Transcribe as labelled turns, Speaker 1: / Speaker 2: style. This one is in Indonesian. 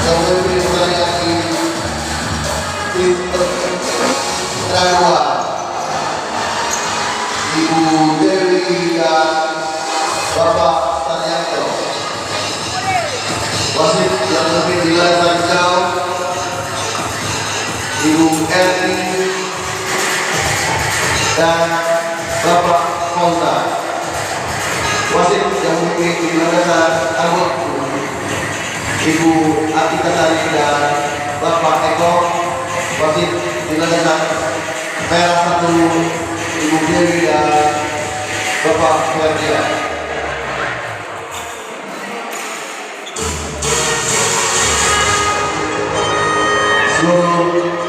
Speaker 1: yang memimpin pertandingan ini tim Terawa Ibu Dewi dan Bapak Tanyanto. Wasit yang memimpin di layar hijau Ibu Erni dan Bapak Fonta. Wasit yang memimpin di layar Agok Ibu Atika Sari dan Bapak Eko. Wasit di layar merah satu Ibu Dewi dan Bapak Ferdian. Seluruh